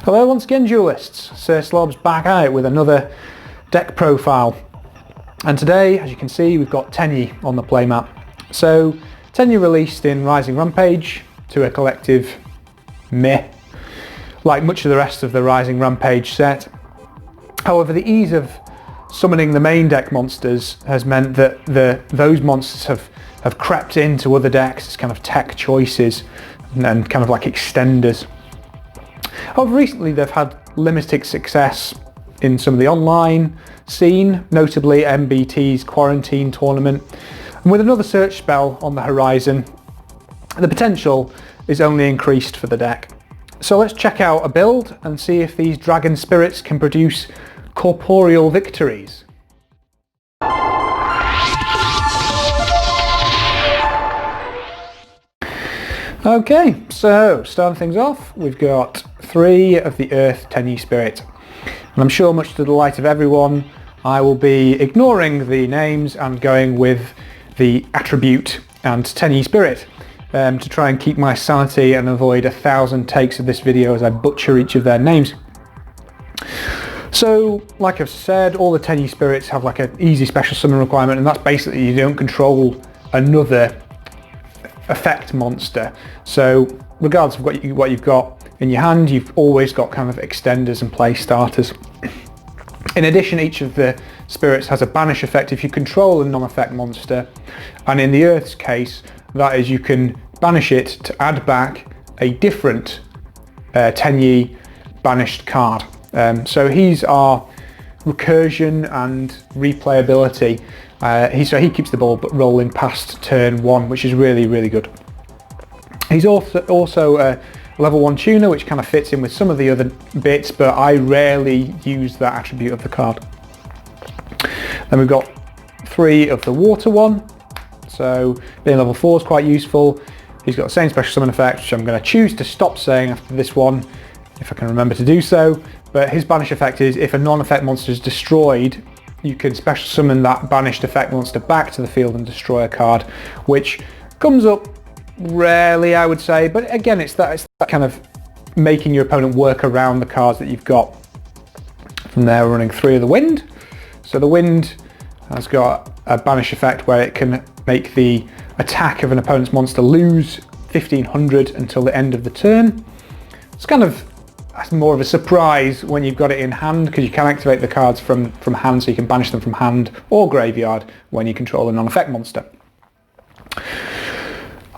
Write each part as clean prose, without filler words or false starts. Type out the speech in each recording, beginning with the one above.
Hello once again, duelists. Sir Slob's back out with another deck profile. And today, as you can see, we've got Tenyi on the playmat. So, Tenyi released in Rising Rampage to a collective meh, like much of the rest of the Rising Rampage set. However, the ease of summoning the main deck monsters has meant that those monsters have crept into other decks as kind of tech choices and kind of like extenders. However, recently they've had limited success in some of the online scene, notably MBT's Quarantine tournament. And with another search spell on the horizon, the potential is only increased for the deck. So let's check out a build and see if these dragon spirits can produce corporeal victories. Okay, so starting things off, we've got 3 of the Earth Tenyi Spirit. And I'm sure much to the delight of everyone, I will be ignoring the names and going with the attribute and Tenyi Spirit to try and keep my sanity and avoid 1,000 takes of this video as I butcher each of their names. So, like I've said, all the Tenyi Spirits have like an easy special summon requirement, and that's basically you don't control another effect monster. So regardless of what you've got in your hand, you've always got kind of extenders and play starters. In addition, each of the spirits has a banish effect if you control a non-effect monster, and in the Earth's case, that is you can banish it to add back a different Tenyi banished card. So he's our recursion and replayability. So he keeps the ball rolling past turn 1, which is really good. He's also a level 1 tuner, which kind of fits in with some of the other bits, but I rarely use that attribute of the card. Then we've got 3 of the water one, so being level 4 is quite useful. He's got the same special summon effect, which I'm going to choose to stop saying after this one, if I can remember to do so. But his banish effect is if a non-effect monster is destroyed, you can special summon that banished effect monster back to the field and destroy a card, which comes up rarely, I would say, but again, it's that kind of making your opponent work around the cards that you've got. From there, we're running 3 of the wind. So the wind has got a banish effect where it can make the attack of an opponent's monster lose 1500 until the end of the turn. It's kind of that's more of a surprise when you've got it in hand, because you can activate the cards from hand, so you can banish them from hand or graveyard when you control a non-effect monster.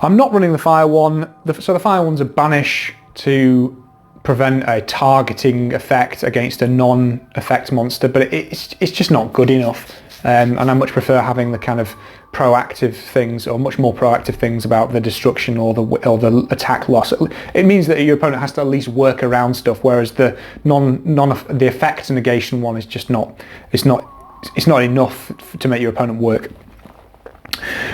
I'm not running the fire one, so the fire one's a banish to prevent a targeting effect against a non-effect monster, but it's just not good enough. And I much prefer having the kind of proactive things, or much more proactive things about the destruction or the attack loss. It means that your opponent has to at least work around stuff, whereas the the effect negation one is just not. It's not enough to make your opponent work.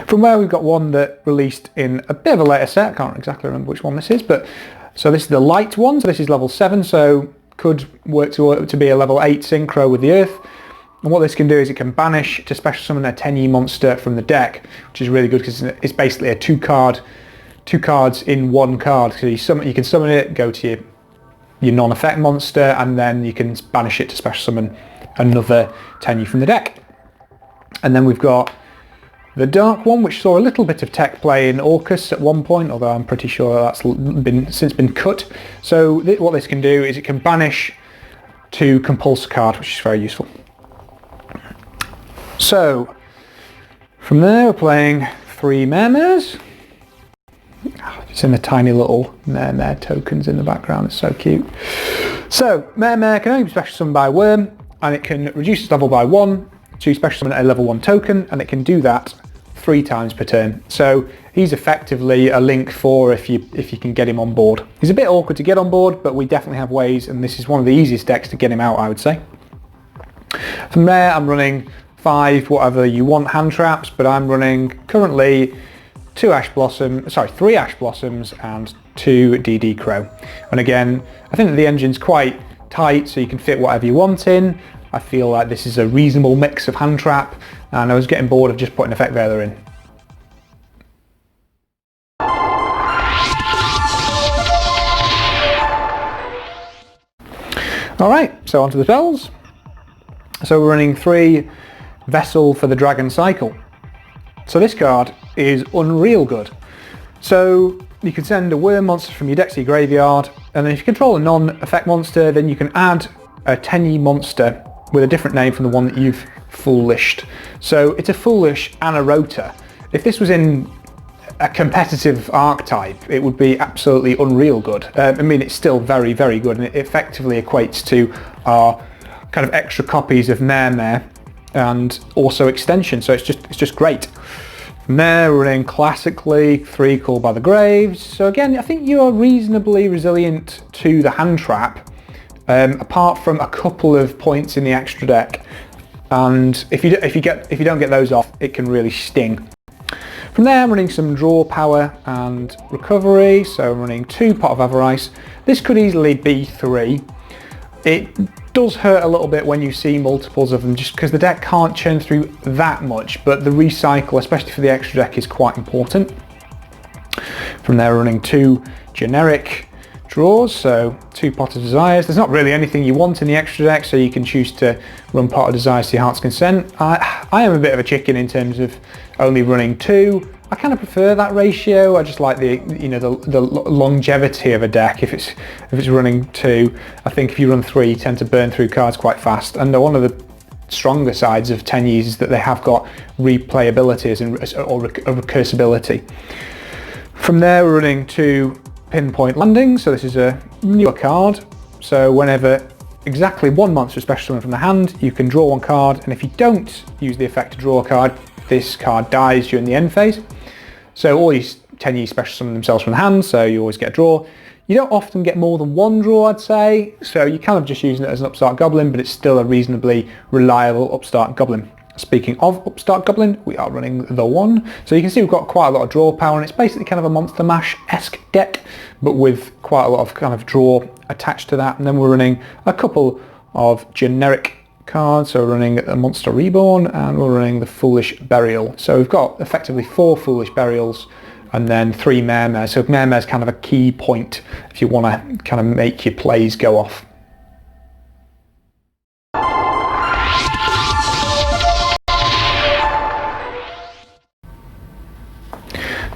From where we've got one that released in a bit of a later set. I can't exactly remember which one this is, but so this is the light one. So this is level 7, so could work to be a level 8 synchro with the Earth. And what this can do is it can banish to special summon a Tenyi monster from the deck, which is really good because it's basically a two cards in one card. So you can summon it, go to your non-effect monster, and then you can banish it to special summon another Tenyi from the deck. And then we've got the dark one, which saw a little bit of tech play in Orcus at one point, although I'm pretty sure that's since been cut. So what this can do is it can banish to compulse a card, which is very useful. So, from there we're playing 3 Mermares. It's in the tiny little Mermare tokens in the background, it's so cute. So, Mermare can only be special summoned by a worm, and it can reduce its level by 1 to special summon a level 1 token, and it can do that 3 times per turn. So, he's effectively a Link 4 if you can get him on board. He's a bit awkward to get on board, but we definitely have ways, and this is one of the easiest decks to get him out, I would say. From there, I'm running 5 whatever you want hand traps, but I'm running currently 3 Ash Blossoms and 2 DD Crow. And again, I think that the engine's quite tight, so you can fit whatever you want in. I feel like this is a reasonable mix of hand trap, and I was getting bored of just putting Effect Veiler in. Alright, so onto the spells. So we're running 3 Vessel for the Dragon Cycle. So this card is unreal good. So you can send a worm monster from your deck to your graveyard, and then if you control a non-effect monster, then you can add a 10-y monster with a different name from the one that you've foolished. So it's a foolish and a rotor. If this was in a competitive archetype, it would be absolutely unreal good. I mean, it's still very, very good, and it effectively equates to our kind of extra copies of Mare and also extension. So it's just great. From there, we're running classically 3 Call by the Graves. So again, I think you are reasonably resilient to the hand trap, apart from a couple of points in the extra deck. And if you don't get those off, it can really sting. From there, I'm running some draw power and recovery, so I'm running 2 Pot of Avarice. This could easily be 3. It does hurt a little bit when you see multiples of them, just because the deck can't churn through that much, but the recycle, especially for the extra deck, is quite important. From there, we're running 2 generic draws, so 2 Pot of Desires. There's not really anything you want in the extra deck, so you can choose to run Pot of Desires to your heart's consent. I am a bit of a chicken in terms of only running 2. I kind of prefer that ratio. I just like the longevity of a deck. If it's running 2, I think if you run 3, you tend to burn through cards quite fast. And one of the stronger sides of 10Ys is that they have got replayability or recursability. From there, we're running 2 Pinpoint Landings. So this is a newer card. So whenever exactly 1 monster is special summoned from the hand, you can draw 1 card, and if you don't use the effect to draw a card, this card dies during the end phase. So all these 10-y special summon themselves from the hand, so you always get a draw. You don't often get more than 1 draw, I'd say, so you're kind of just using it as an upstart goblin, but it's still a reasonably reliable upstart goblin. Speaking of upstart goblin, we are running the 1. So you can see we've got quite a lot of draw power, and it's basically kind of a Monster Mash-esque deck, but with quite a lot of kind of draw attached to that. And then we're running a couple of generic cards, so we're running a Monster Reborn, and we're running the Foolish Burial. So we've got effectively 4 Foolish Burials and then 3 Mare. So Mare is kind of a key point if you want to kind of make your plays go off.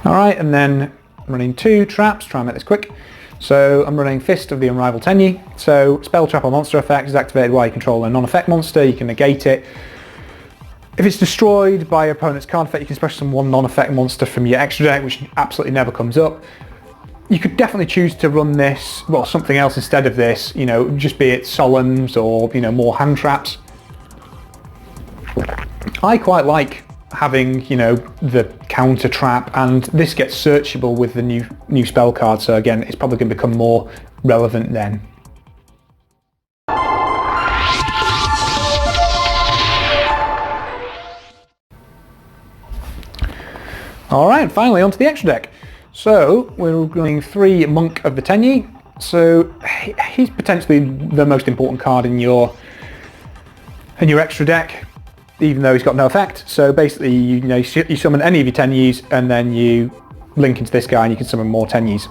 Alright, and then I'm running 2 traps, try and make this quick. So I'm running Fist of the Unrivaled 10-y. So spell trap or monster effect is activated while you control a non-effect monster. You can negate it. If it's destroyed by your opponent's card effect, you can special summon 1 non-effect monster from your extra deck, which absolutely never comes up. You could definitely choose to run this, well, something else instead of this, you know, just be it solemns or, you know, more hand traps. I quite like having, you know, the counter trap, and this gets searchable with the new spell card, so again, it's probably going to become more relevant then. Alright, finally onto the extra deck. So we're running 3 Monk of the 10-y. So he's potentially the most important card in your extra deck, even though he's got no effect. So basically, you summon any of your 10-ys, and then you link into this guy and you can summon more 10-ys.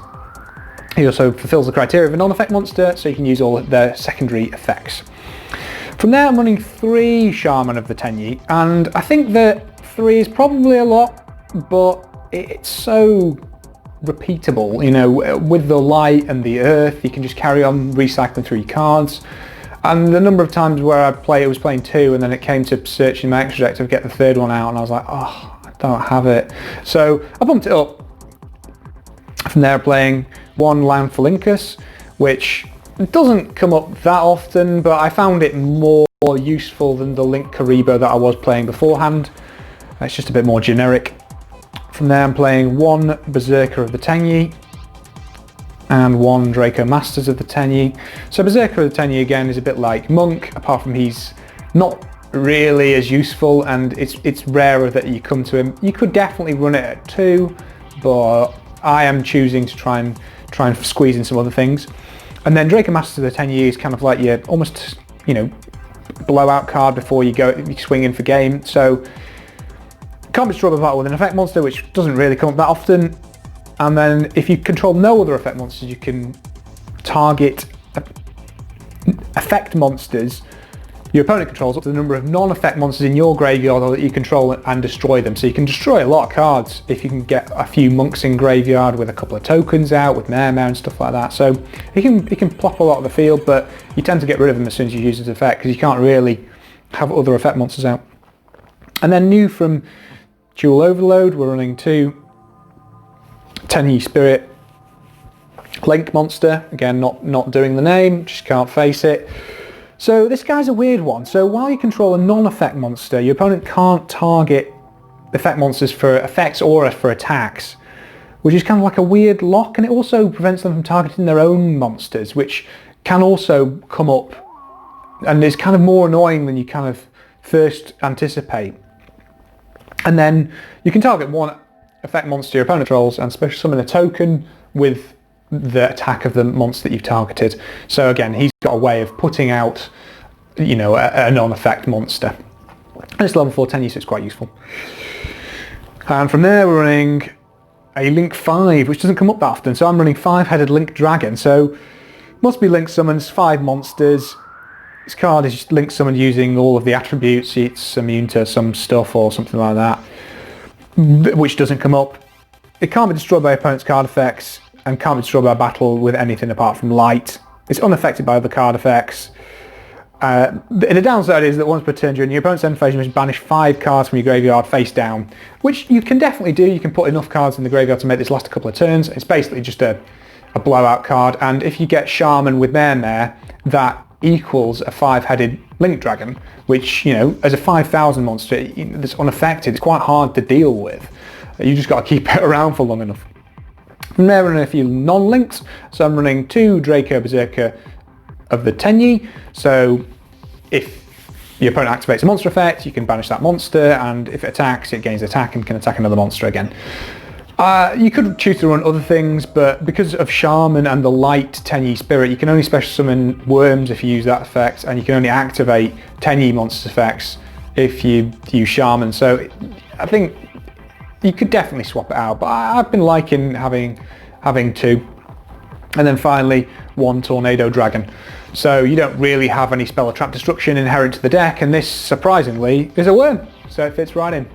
He also fulfills the criteria of a non-effect monster, so you can use all their secondary effects. From there, I'm running 3 Shaman of the 10-y, and I think that 3 is probably a lot, but it's so repeatable. You know, with the light and the earth, you can just carry on recycling through your cards. And the number of times where I was playing 2, and then it came to searching my extra deck to get the 3rd one out, and I was like, oh, I don't have it. So I bumped it up. From there, playing 1 Lanphalinkus, which doesn't come up that often, but I found it more useful than the Link Karibo that I was playing beforehand. It's just a bit more generic. From there, I'm playing 1 Berserker of the 10-y and 1 Draco Masters of the 10-y. So Berserker of the 10-y again is a bit like Monk, apart from he's not really as useful, and it's rarer that you come to him. You could definitely run it at 2, but I am choosing to try and squeeze in some other things. And then Draco Masters of the 10-y is kind of like your almost, you know, blowout card before you swing in for game. So can't be destroyed by battle with an effect monster, which doesn't really come up that often. And then if you control no other effect monsters, you can target effect monsters, your opponent controls up to the number of non-effect monsters in your graveyard or that you control and destroy them. So you can destroy a lot of cards if you can get a few monks in graveyard with a couple of tokens out, with Mare and stuff like that. So you can plop a lot of the field, but you tend to get rid of them as soon as you use his effect because you can't really have other effect monsters out. And then new from Dual Overload, we're running 2 Tenyi Spirit Link monster. Again, not doing the name, just can't face it. So this guy's a weird one. So while you control a non-effect monster, your opponent can't target effect monsters for effects or for attacks, which is kind of like a weird lock, and it also prevents them from targeting their own monsters, which can also come up and is kind of more annoying than you kind of first anticipate. And then you can target one effect monster your opponent controls and special summon a token with the attack of the monster that you've targeted. So again, he's got a way of putting out, you know, a non-effect monster. And it's level 4 Tenyi, so it's quite useful. And from there we're running a Link 5, which doesn't come up that often. So I'm running 5-headed Link Dragon. So must be Link summons 5 monsters. This card is Link summoned using all of the attributes. It's immune to some stuff or something like that, which doesn't come up. It can't be destroyed by opponent's card effects and can't be destroyed by battle with anything apart from light. It's unaffected by other card effects. The downside is that once per turn during your opponent's end phase, you must banish 5 cards from your graveyard face down, which you can definitely do. You can put enough cards in the graveyard to make this last a couple of turns. It's basically just a blowout card, and if you get Shaman with Mare, that equals a 5-headed Link Dragon, which, you know, as a 5,000 monster that's unaffected, it's quite hard to deal with. You just got to keep it around for long enough. From there, running a few non-links. So I'm running 2 Draco Berserker of the Tenyi. So if your opponent activates a monster effect, you can banish that monster, and if it attacks, it gains attack and can attack another monster again. You could choose to run other things, but because of Shaman and the light Tenyi Spirit, you can only special summon worms if you use that effect, and you can only activate Tenyi monster effects if you use Shaman. So I think you could definitely swap it out, but I've been liking having 2. And then finally, 1 Tornado Dragon. So you don't really have any spell or trap destruction inherent to the deck, and this, surprisingly, is a worm. So it fits right in.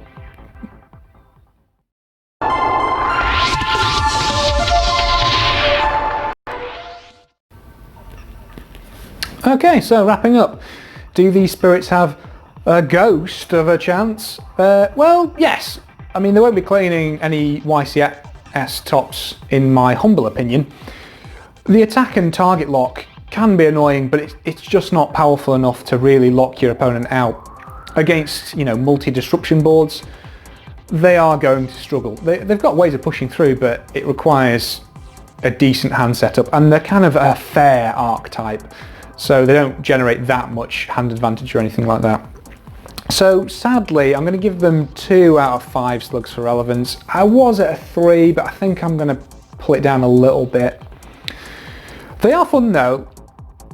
Okay, so wrapping up. Do these spirits have a ghost of a chance? Well, yes. I mean, they won't be cleaning any YCS tops, in my humble opinion. The attack and target lock can be annoying, but it's just not powerful enough to really lock your opponent out. Against, you know, multi-disruption boards, they are going to struggle. They've got ways of pushing through, but it requires a decent hand setup, and they're kind of a fair archetype, so they don't generate that much hand advantage or anything like that. So sadly, I'm going to give them 2 out of 5 slugs for relevance. I was at a 3, but I think I'm going to pull it down a little bit. They are fun though,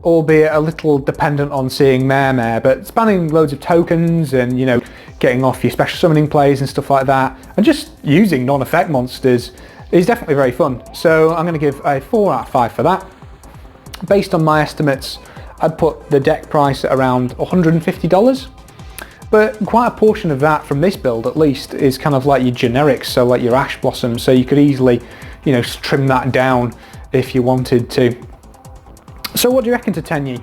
albeit a little dependent on seeing Mare, but spamming loads of tokens and, you know, getting off your special summoning plays and stuff like that, and just using non-effect monsters is definitely very fun. So I'm going to give a 4 out of 5 for that. Based on my estimates, I'd put the deck price at around $150. But quite a portion of that, from this build at least, is kind of like your generics, so like your Ash Blossom, so you could easily, you know, trim that down if you wanted to. So what do you reckon to Tenyi?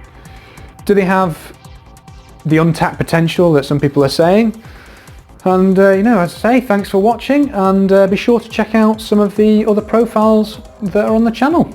Do they have the untapped potential that some people are saying? And you know, as I say, thanks for watching, and be sure to check out some of the other profiles that are on the channel.